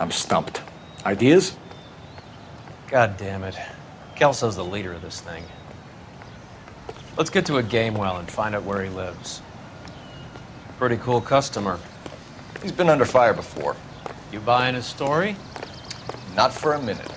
I'm stumped. Ideas? God damn it. Kelso's the leader of this thing. Let's get to a game well and find out where he lives. Pretty cool customer. He's been under fire before. You buying his story? Not for a minute.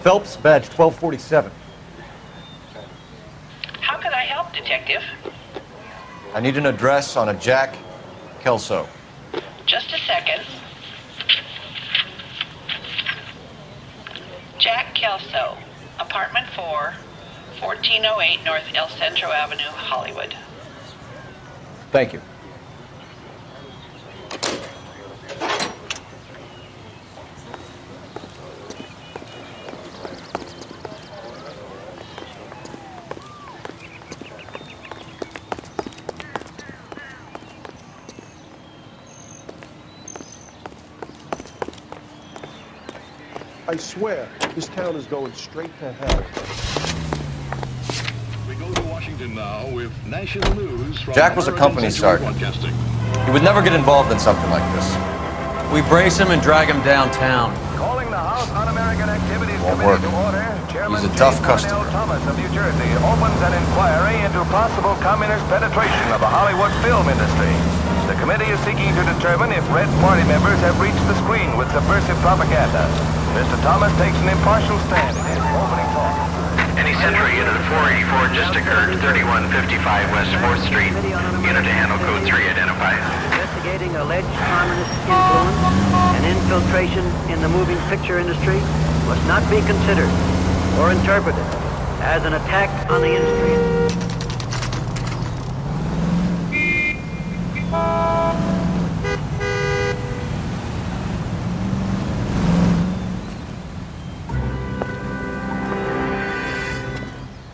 Phelps, badge 1247. How can I help, Detective? I need an address on a Jack Kelso. Just a second. Jack Kelso, apartment 4, 1408 North El Centro Avenue, Hollywood. Thank you. I swear, this town is going straight to hell. We go to Washington now with national news from Jack was a company sergeant. He would never get involved in something like this. We brace him and drag him downtown. Calling the House Un-American Activities Won't Committee work. to order. Chairman He's a tough J. customer. Cornell Thomas of New Jersey opens an inquiry into possible communist penetration of the Hollywood film industry. The committee is seeking to determine if Red Party members have reached the screen with subversive propaganda. Mr. Thomas takes an impartial stand in his opening talk. Any central unit of 484 just occurred, 3155 West 4th Street. Unit to handle code 3 identified. Investigating alleged communist influence and infiltration in the moving picture industry must not be considered or interpreted as an attack on the industry.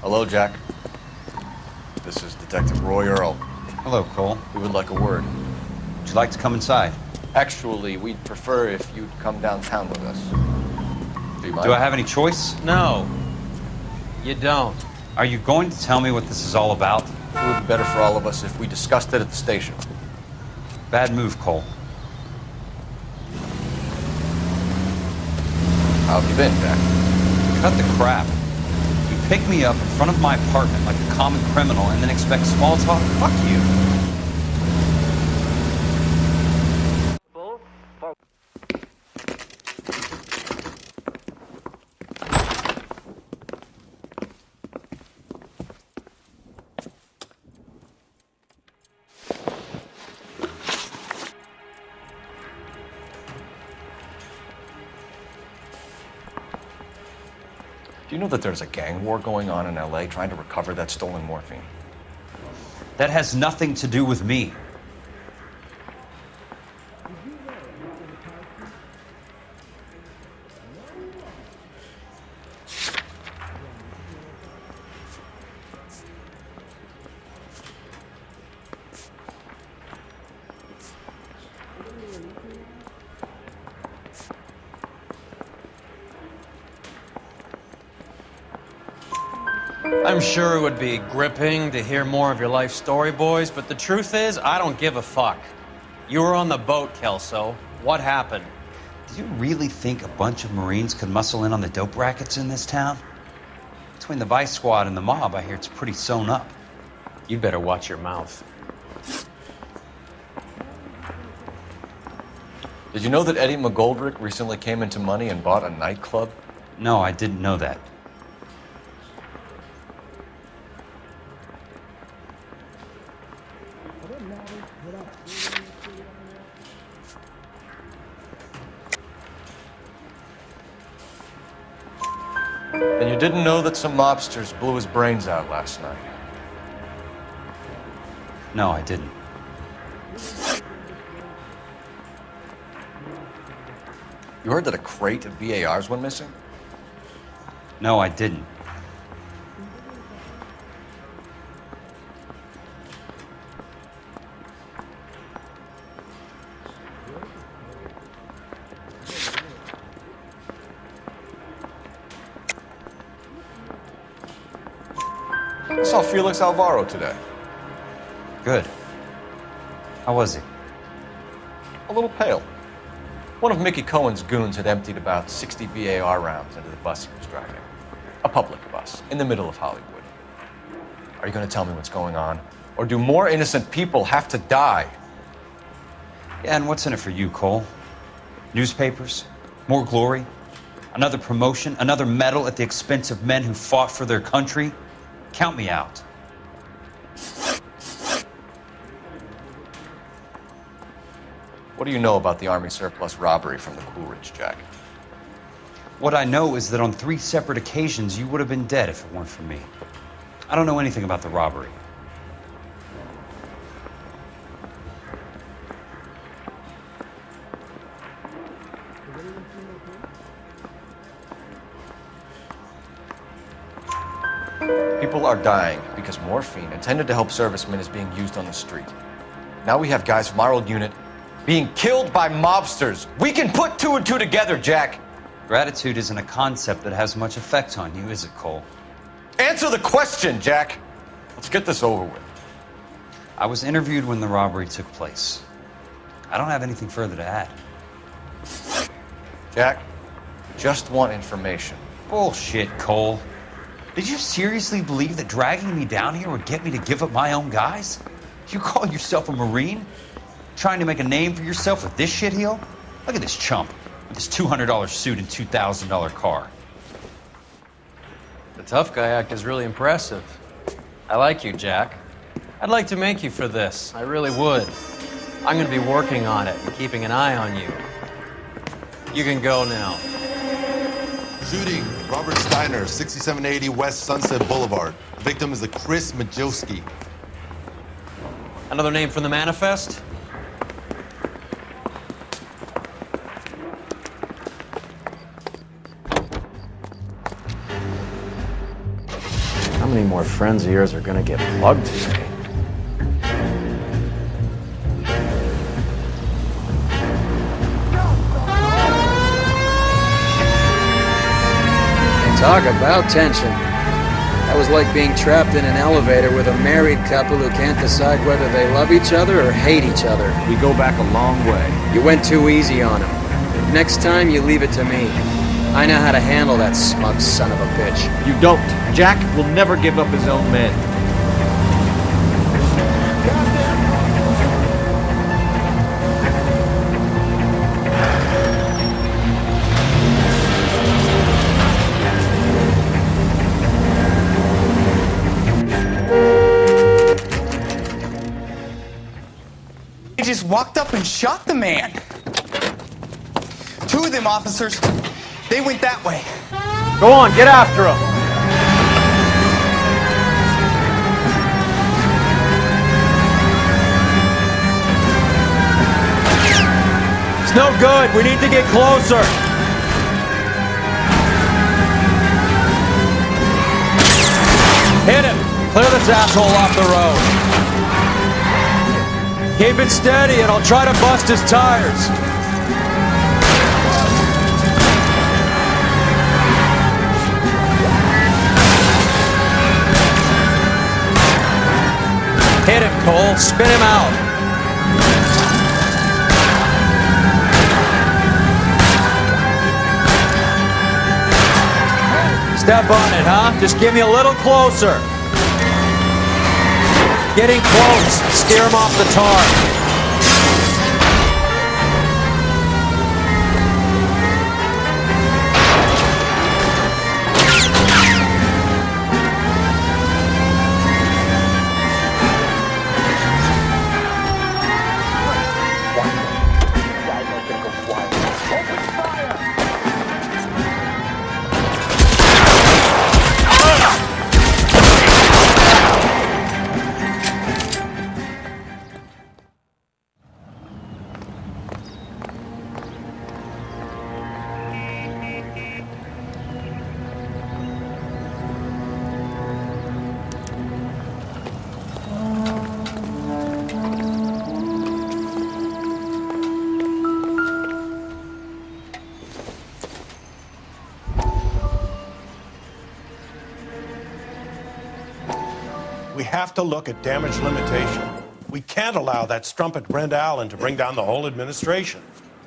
Hello, Jack. This is Detective Roy Earl. Hello, Cole. We would like a word. Would you like to come inside? Actually, we'd prefer if you'd come downtown with us. Do you mind? Do I have any choice? No, you don't. Are you going to tell me what this is all about? It would be better for all of us if we discussed it at the station. Bad move, Cole. How have you been, Jack? Cut the crap. You pick me up in front of my apartment like a common criminal and then expect small talk? Fuck you. Do you know that there's a gang war going on in L.A. trying to recover that stolen morphine? That has nothing to do with me. I'm sure it would be gripping to hear more of your life story, boys, but the truth is, I don't give a fuck. You were on the boat, Kelso. What happened? Do you really think a bunch of Marines could muscle in on the dope rackets in this town? Between the Vice Squad and the mob, I hear it's pretty sewn up. You better watch your mouth. Did you know that Eddie McGoldrick recently came into money and bought a nightclub? No, I didn't know that. And you didn't know that some mobsters blew his brains out last night? No, I didn't. You heard that a crate of BARs went missing? No, I didn't. saw Felix Alvaro today. Good. How was he? A little pale. One of Mickey Cohen's goons had emptied about 60 BAR rounds into the bus he was driving. A public bus, in the middle of Hollywood. Are you going to tell me what's going on? Or do more innocent people have to die? Yeah, and what's in it for you, Cole? Newspapers? More glory? Another promotion? Another medal at the expense of men who fought for their country? Count me out. What do you know about the Army surplus robbery from the Coolidge, Jack? What I know is that on 3 separate occasions you would have been dead if it weren't for me. I don't know anything about the robbery. People are dying because morphine intended to help servicemen is being used on the street. Now we have guys from our old unit being killed by mobsters. We can put 2 and 2 together, Jack. Gratitude isn't a concept that has much effect on you, is it, Cole? Answer the question, Jack. Let's get this over with. I was interviewed when the robbery took place. I don't have anything further to add. Jack, just want information. Bullshit, Cole. Did you seriously believe that dragging me down here would get me to give up my own guys? You call yourself a Marine? Trying to make a name for yourself with this shitheel? Look at this chump with his $200 suit and $2,000 car. The tough guy act is really impressive. I like you, Jack. I'd like to make you for this. I really would. I'm going to be working on it and keeping an eye on you. You can go now. Shooting, Robert Steiner, 6780 West Sunset Boulevard. The victim is a Chris Majowski. Another name from the manifest? How many more friends of yours are gonna get plugged today? Talk about tension. That was like being trapped in an elevator with a married couple who can't decide whether they love each other or hate each other. We go back a long way. You went too easy on him. Next time, you leave it to me. I know how to handle that smug son of a bitch. You don't. Jack will never give up his own men. They just walked up and shot the man. 2 of them officers, they went that way. Go on, get after him. It's no good. We need to get closer. Hit him. Clear this asshole off the road. Keep it steady and I'll try to bust his tires. Hit him, Cole. Spin him out. Step on it, huh? Just give me a little closer. Getting close. Steer him off the tar. have to look at damage limitation. We can't allow that strumpet Brenda Allen to bring down the whole administration.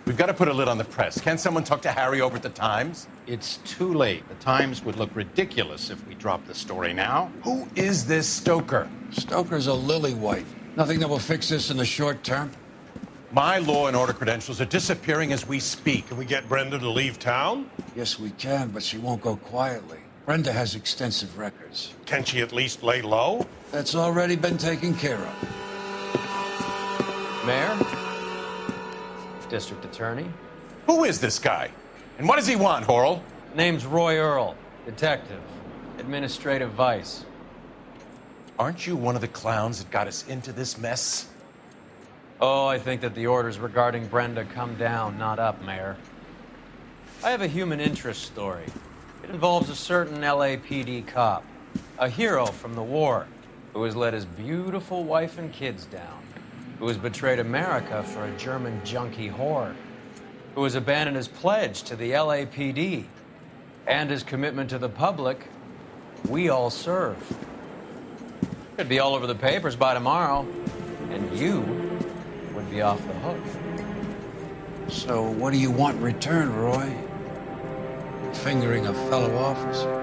We've got to put a lid on the press. Can't someone talk to Harry over at the Times? It's too late. The Times would look ridiculous if we dropped the story now. Who is this Stoker? Stoker's a lily-white. Nothing that will fix this in the short term. My law and order credentials are disappearing as we speak. Can we get Brenda to leave town? Yes, we can, but she won't go quietly. Brenda has extensive records. Can she at least lay low? That's already been taken care of. Mayor? District Attorney? Who is this guy? And what does he want, Horrell? Name's Roy Earl, detective, administrative vice. Aren't you one of the clowns that got us into this mess? Oh, I think that the orders regarding Brenda come down, not up, Mayor. I have a human interest story. It involves a certain LAPD cop, a hero from the war, who has let his beautiful wife and kids down, who has betrayed America for a German junkie whore, who has abandoned his pledge to the LAPD and his commitment to the public. We all serve. Could be all over the papers by tomorrow, and you would be off the hook. So what do you want in return, Roy? Fingering a fellow officer?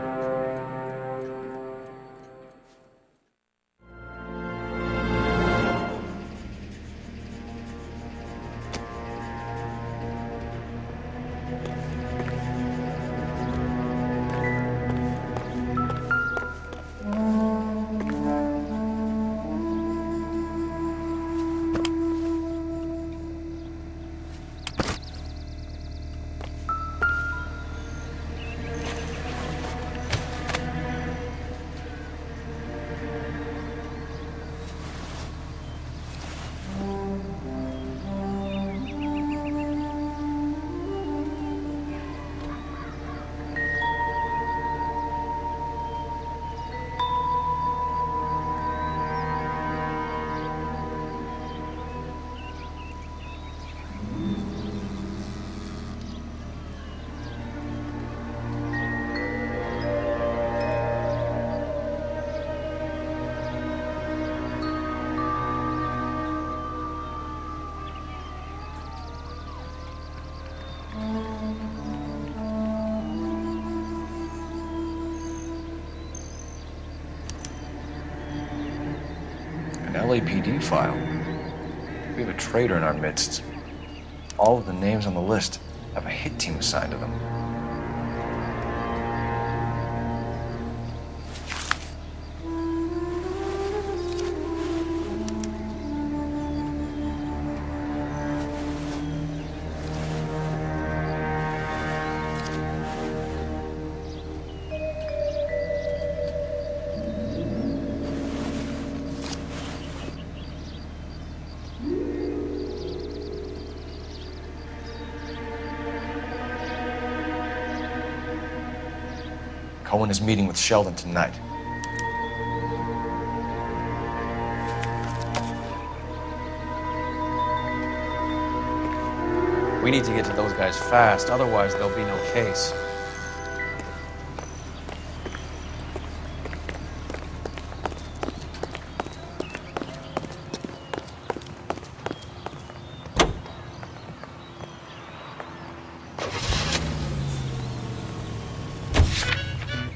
An LAPD file. We have a traitor in our midst. All of the names on the list have a hit team assigned to them. Cohen is meeting with Sheldon tonight. We need to get to those guys fast, otherwise there'll be no case.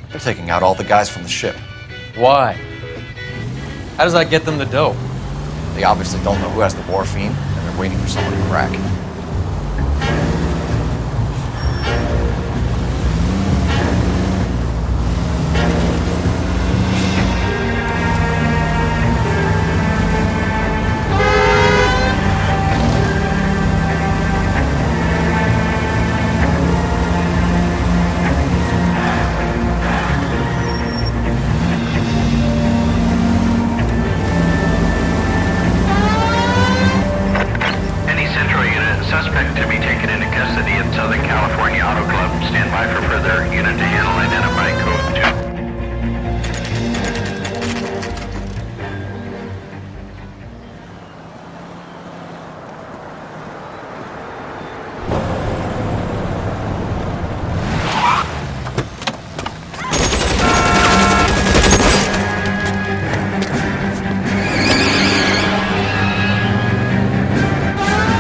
They're taking out all the guys from the ship. Why? How does that get them the dope? They obviously don't know who has the morphine, and they're waiting for someone to crack. Suspect to be taken into custody at Southern California Auto Club. Stand by for further unit to handle. Identify code 2.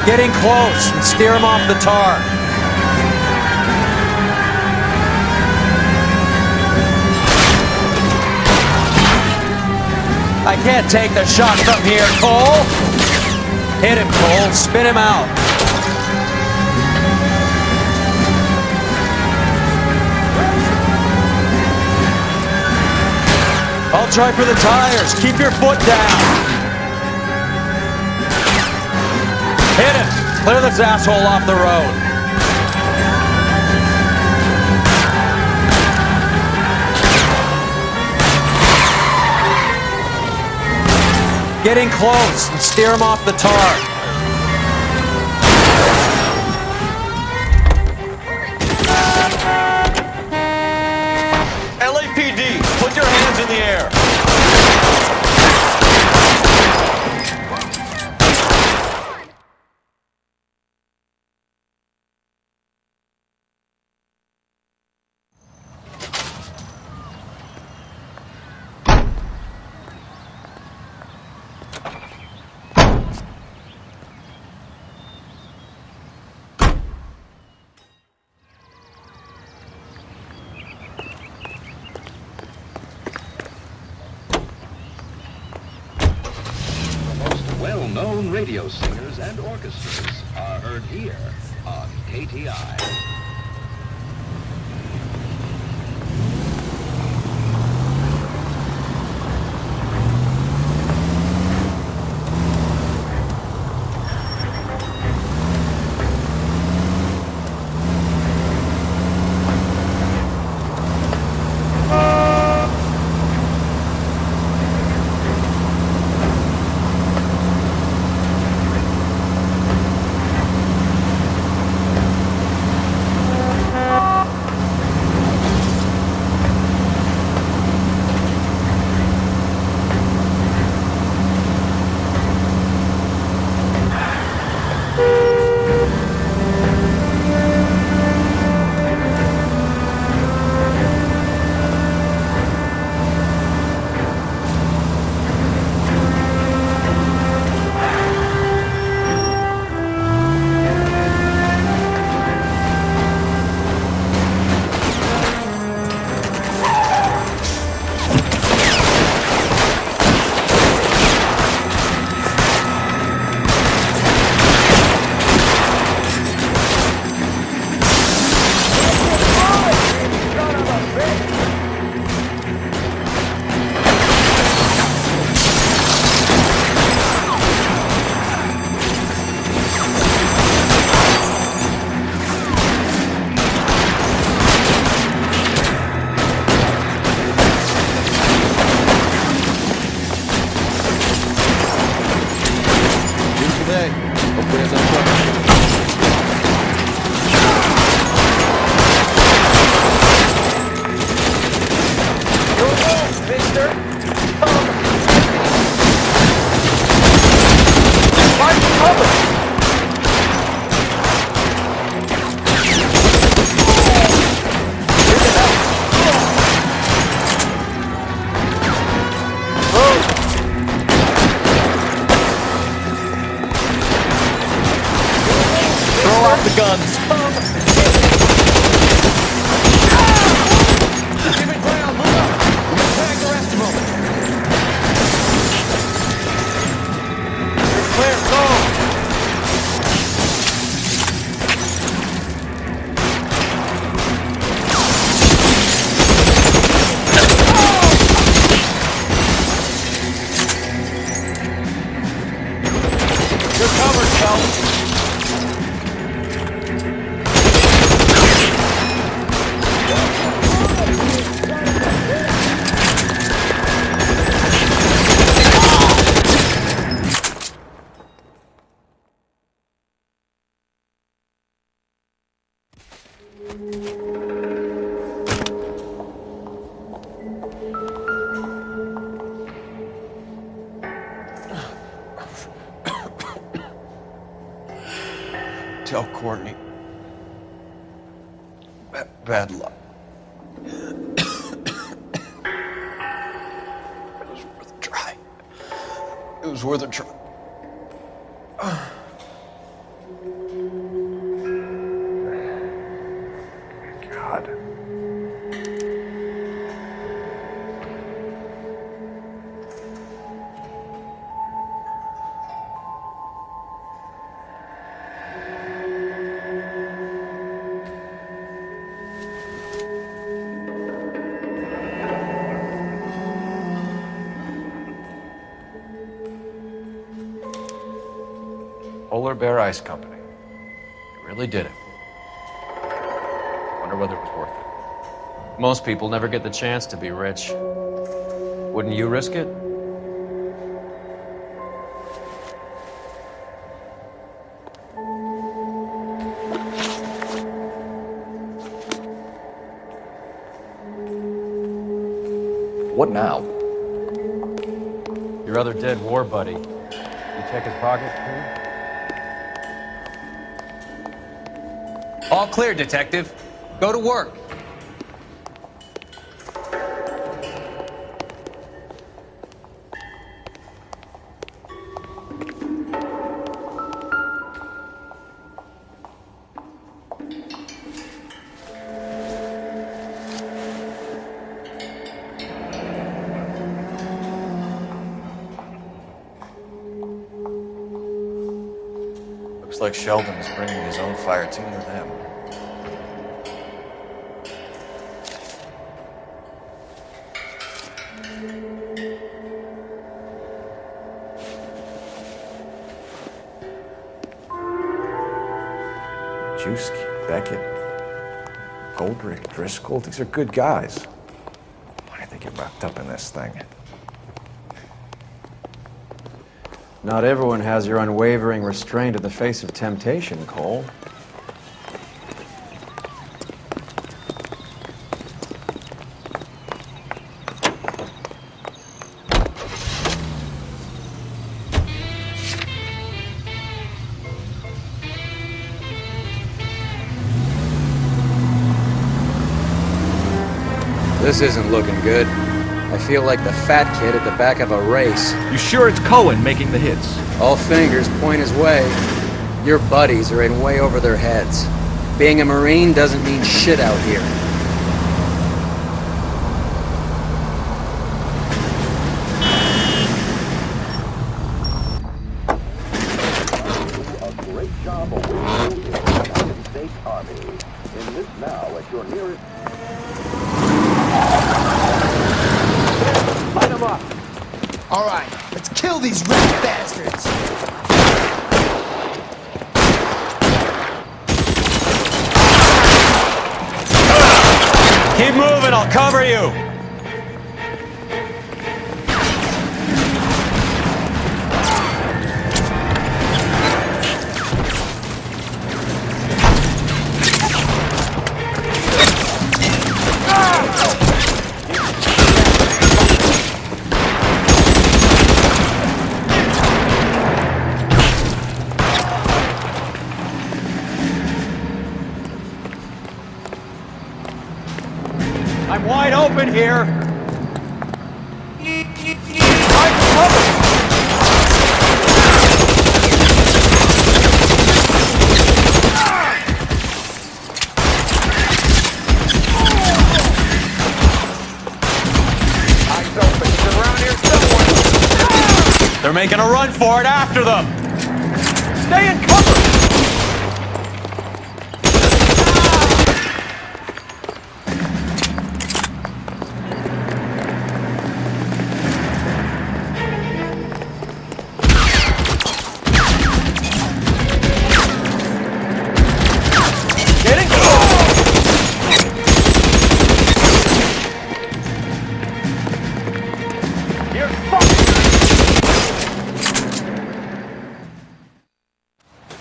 Getting close and steer him off the tar. I can't take the shot from here, Cole. Hit him, Cole. Spin him out. I'll try for the tires. Keep your foot down. Hit him. Clear this asshole off the road. Getting close and steer him off the tar. LAPD, put your hands in the air. Well-known radio singers and orchestras are heard here on KTI. The guns. Giving ground, move up. We'll tag the rest of them. You're clear, go. You're covered, fellas. Tell Courtney. Bad luck. It was worth a try. It was worth a try. God. Polar Bear Ice Company. You really did it. Wonder whether it was worth it. Most people never get the chance to be rich. Wouldn't you risk it? What now? Your other dead war buddy. You check his pockets, too? All clear, Detective. Go to work. Looks like Sheldon is bringing his own fire team with him. Juski, Beckett, Goldrick, Driscoll, these are good guys. Why did they get wrapped up in this thing? Not everyone has your unwavering restraint in the face of temptation, Cole. This isn't looking good. I feel like the fat kid at the back of a race. You sure it's Cohen making the hits? All fingers point his way. Your buddies are in way over their heads. Being a Marine doesn't mean shit out here. A great job of winning the United States Army. Enlist now at your nearest... Light them up. All right, let's kill these rat bastards. Keep moving, I'll cover you. I'm wide open here. I'm covered. Eyes open. He's around here somewhere. They're making a run for it after them. Stay in cover.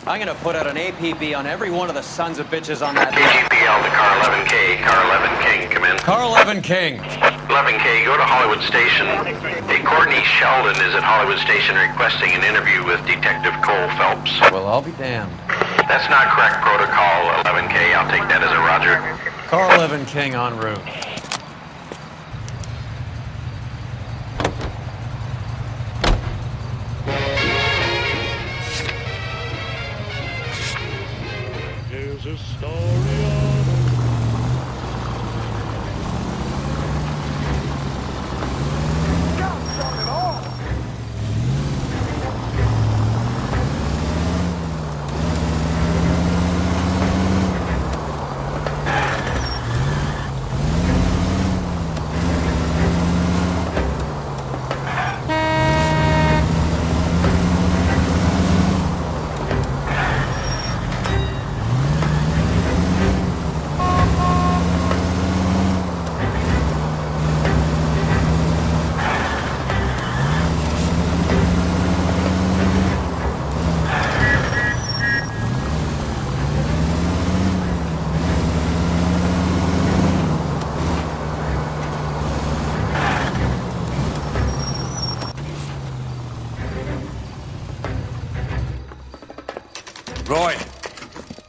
I'm gonna put out an APB on every one of the sons of bitches on that list. APL to Car 11K. Car 11 King, come in. Car 11 King. 11K, go to Hollywood Station. Hey, Courtney Sheldon is at Hollywood Station requesting an interview with Detective Cole Phelps. Well, I'll be damned. That's not correct protocol, 11K. I'll take that as a roger. Car 11 King en route. There's a story on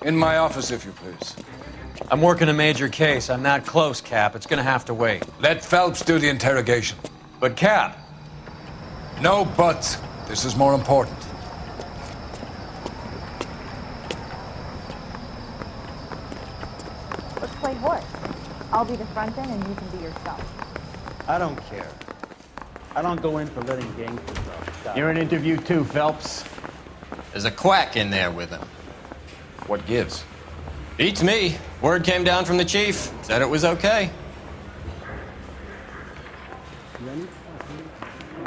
In my office, if you please. I'm working a major case. I'm not close, Cap. It's gonna have to wait. Let Phelps do the interrogation. But, Cap. No buts. This is more important. Let's play horse. I'll be the front end and you can be yourself. I don't care. I don't go in for letting gangsters off. You're in interview too, Phelps. There's a quack in there with him. What gives? Beats me. Word came down from the chief. Said it was okay.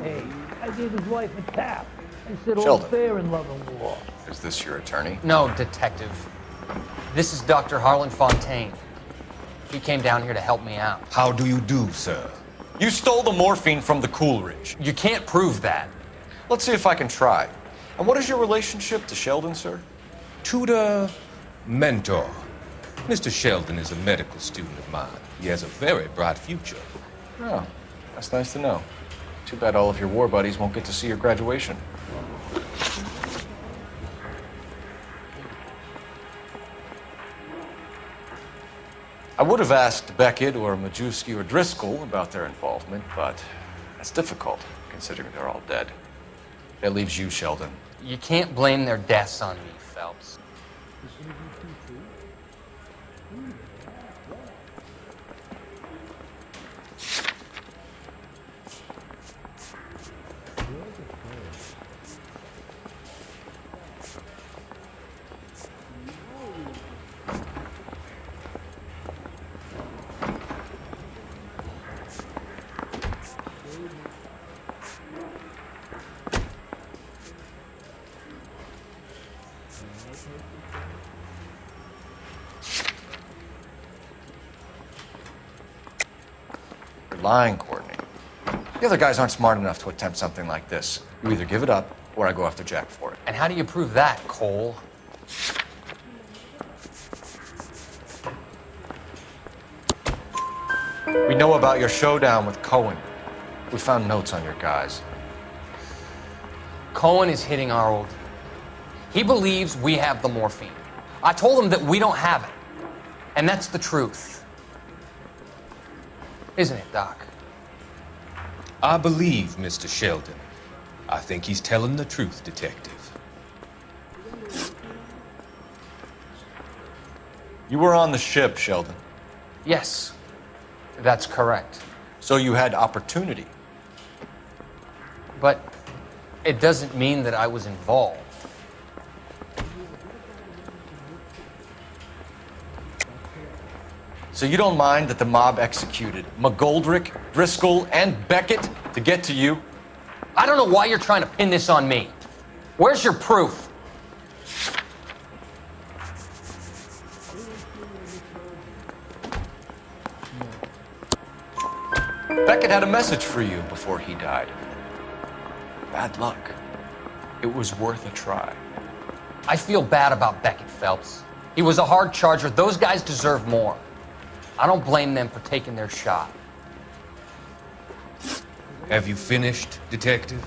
Hey, I gave his wife a tap. I said all Sheldon. fair in love and war. Is this your attorney? No, detective. This is Dr. Harlan Fontaine. He came down here to help me out. How do you do, sir? You stole the morphine from the Coolidge. You can't prove that. Let's see if I can try. And what is your relationship to Sheldon, sir? Tutor, mentor. Mr. Sheldon is a medical student of mine. He has a very bright future. Oh, that's nice to know. Too bad all of your war buddies won't get to see your graduation. I would have asked Beckett or Majewski or Driscoll about their involvement, but that's difficult, considering they're all dead. That leaves you, Sheldon. You can't blame their deaths on me, Phelps. You're lying, Courtney. The other guys aren't smart enough to attempt something like this. You either give it up, or I go after Jack for it. And how do you prove that, Cole? We know about your showdown with Cohen. We found notes on your guys. Cohen is hitting our old. He believes we have the morphine. I told him that we don't have it. And that's the truth. Isn't it, Doc? I believe Mr. Sheldon. I think he's telling the truth, Detective. You were on the ship, Sheldon. Yes, that's correct. So you had opportunity. But it doesn't mean that I was involved. So you don't mind that the mob executed McGoldrick, Driscoll, and Beckett to get to you? I don't know why you're trying to pin this on me. Where's your proof? Beckett had a message for you before he died. Bad luck. It was worth a try. I feel bad about Beckett, Phelps. He was a hard charger. Those guys deserve more. I don't blame them for taking their shot. Have you finished, Detective?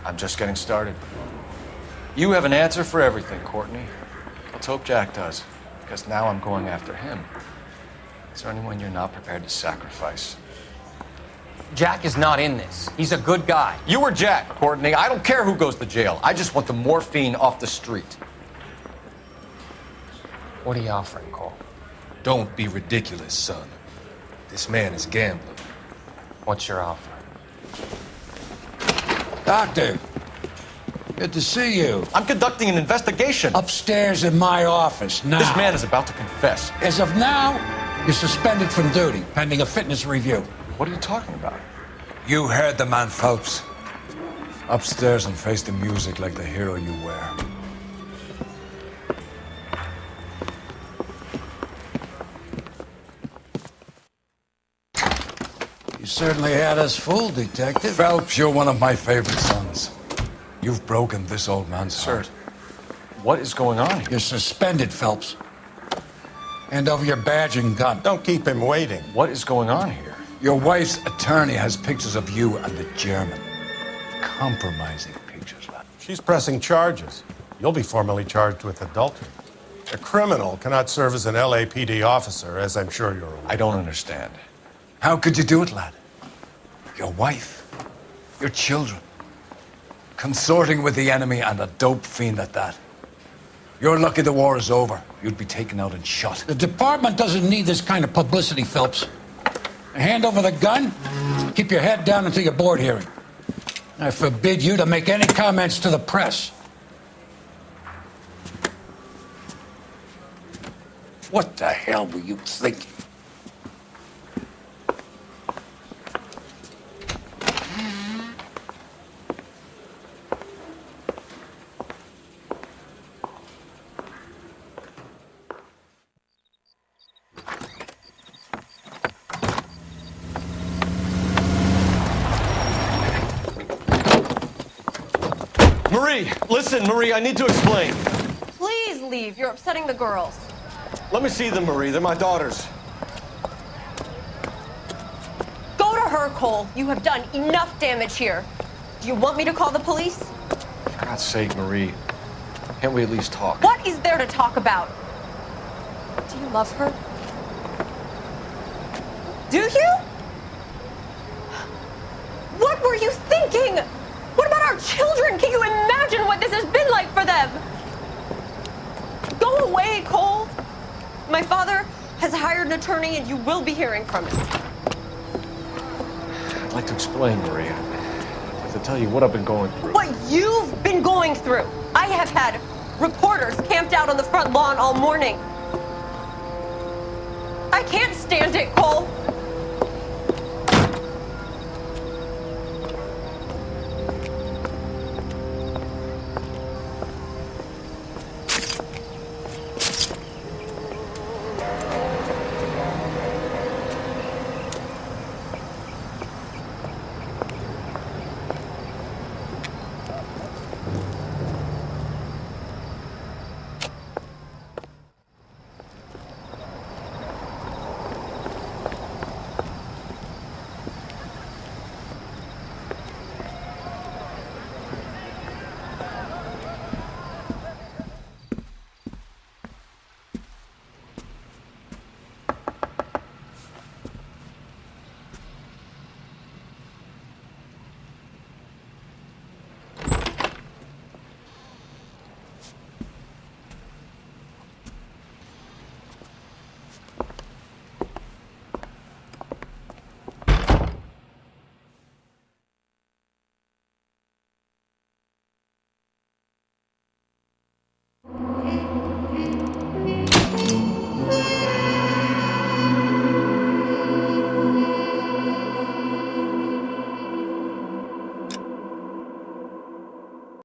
I'm just getting started. You have an answer for everything, Courtney. Let's hope Jack does, because now I'm going after him. Is there anyone you're not prepared to sacrifice? Jack is not in this. He's a good guy. You or Jack, Courtney. I don't care who goes to jail. I just want the morphine off the street. What are you offering, Cole? Don't be ridiculous, son. This man is gambling. What's your offer? Doctor, good to see you. I'm conducting an investigation. Upstairs in my office now. This man is about to confess. As of now, you're suspended from duty, pending a fitness review. What are you talking about? You heard the man, Phelps. Upstairs and face the music like the hero you were. You certainly had us fooled, Detective. Phelps, you're one of my favorite sons. You've broken this old man's heart. What is going on here? You're suspended, Phelps. Hand over your badge and gun. Don't keep him waiting. What is going on here? Your wife's attorney has pictures of you and the German. Compromising pictures, lad. She's pressing charges. You'll be formally charged with adultery. A criminal cannot serve as an LAPD officer, as I'm sure you're aware. I don't understand. How could you do it, lad? Your wife, your children, consorting with the enemy and a dope fiend at that. You're lucky the war is over. You'd be taken out and shot. The department doesn't need this kind of publicity, Phelps. Hand over the gun, keep your head down until your board hearing. I forbid you to make any comments to the press. What the hell were you thinking? Marie, listen, Marie, I need to explain. Please leave. You're upsetting the girls. Let me see them, Marie. They're my daughters. Go to her, Cole. You have done enough damage here. Do you want me to call the police? For God's sake, Marie, can't we at least talk? What is there to talk about? Do you love her? Do you? What were you thinking? What about our children? Can you imagine what this has been like for them? Go away, Cole. My father has hired an attorney and you will be hearing from him. I'd like to explain, Marie. I'd like to tell you what I've been going through. What you've been going through. I have had reporters camped out on the front lawn all morning. I can't stand it, Cole.